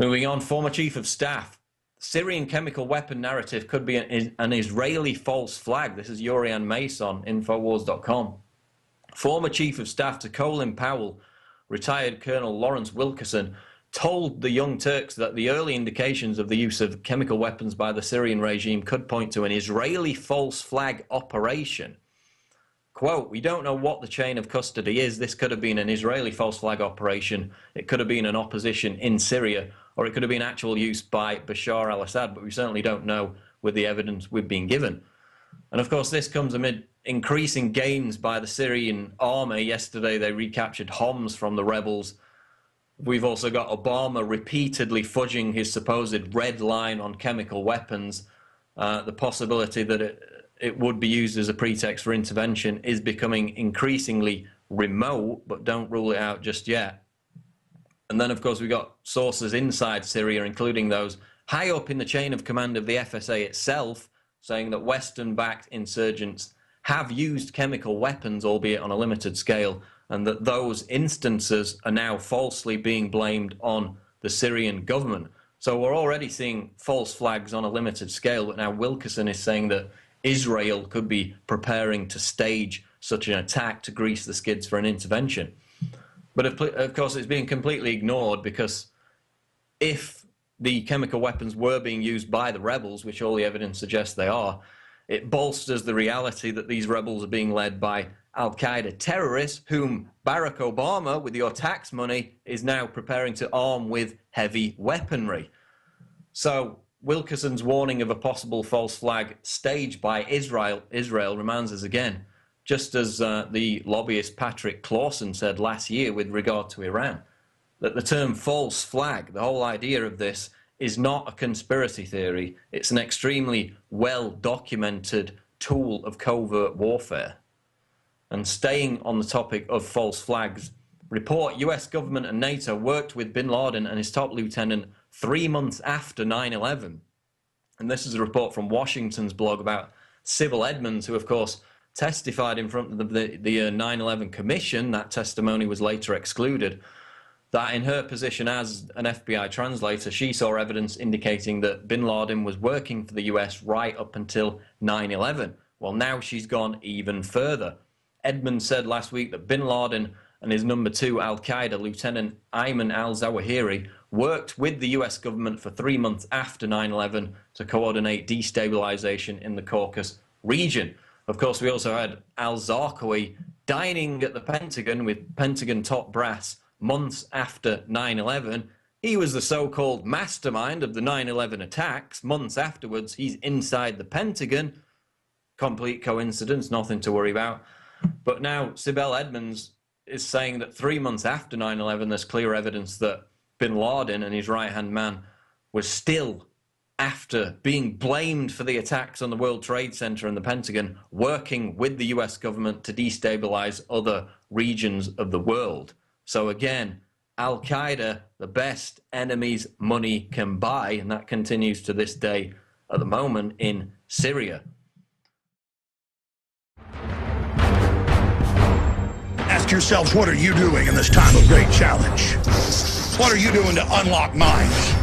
Moving on, former Chief of Staff. Syrian chemical weapon narrative could be an Israeli false flag. This is Yurian Mason, Infowars.com. Former Chief of Staff to Colin Powell, retired Colonel Lawrence Wilkerson, told the Young Turks that the early indications of the use of chemical weapons by the Syrian regime could point to an Israeli false flag operation. Quote, "We don't know what the chain of custody is. This could have been an Israeli false flag operation. It could have been an opposition in Syria, or it could have been actual use by Bashar al-Assad, but we certainly don't know with the evidence we've been given." And of course, this comes amid increasing gains by the Syrian army. Yesterday, they recaptured Homs from the rebels. We've also got Obama repeatedly fudging his supposed red line on chemical weapons. The possibility that it would be used as a pretext for intervention is becoming increasingly remote, but don't rule it out just yet. And then, of course, we've got sources inside Syria, including those high up in the chain of command of the FSA itself, saying that Western-backed insurgents have used chemical weapons, albeit on a limited scale, and that those instances are now falsely being blamed on the Syrian government. So we're already seeing false flags on a limited scale, but now Wilkerson is saying that Israel could be preparing to stage such an attack to grease the skids for an intervention. But of course, it's being completely ignored, because if the chemical weapons were being used by the rebels, which all the evidence suggests they are, it bolsters the reality that these rebels are being led by al-Qaeda terrorists, whom Barack Obama, with your tax money, is now preparing to arm with heavy weaponry. So Wilkerson's warning of a possible false flag staged by Israel reminds us again, just as the lobbyist Patrick Clawson said last year with regard to Iran, that the term false flag, the whole idea of this, is not a conspiracy theory. It's an extremely well-documented tool of covert warfare. And staying on the topic of false flags, report US government and NATO worked with bin Laden and his top lieutenant 3 months after 9/11. And this is a report from Washington's blog about Sybil Edmonds, who, of course, testified in front of the 9/11 Commission. That testimony was later excluded. That in her position as an FBI translator, she saw evidence indicating that bin Laden was working for the US right up until 9/11. Well, now she's gone even further. Edmonds said last week that bin Laden and his number 2 al-Qaeda Lieutenant Ayman al-Zawahiri worked with the US government for 3 months after 9/11 to coordinate destabilization in the Caucasus region. Of course, we also had al-Zarqawi dining at the Pentagon with Pentagon top brass months after 9/11. He was the so-called mastermind of the 9/11 attacks. Months afterwards, he's inside the Pentagon. Complete coincidence, nothing to worry about. But now Sybil Edmonds is saying that 3 months after 9/11, there's clear evidence that bin Laden and his right-hand man was still, after being blamed for the attacks on the World Trade Center and the Pentagon, working with the US government to destabilize other regions of the world. So again, al-Qaeda, the best enemies money can buy, and that continues to this day at the moment in Syria. Ask yourselves, what are you doing in this time of great challenge? What are you doing to unlock minds?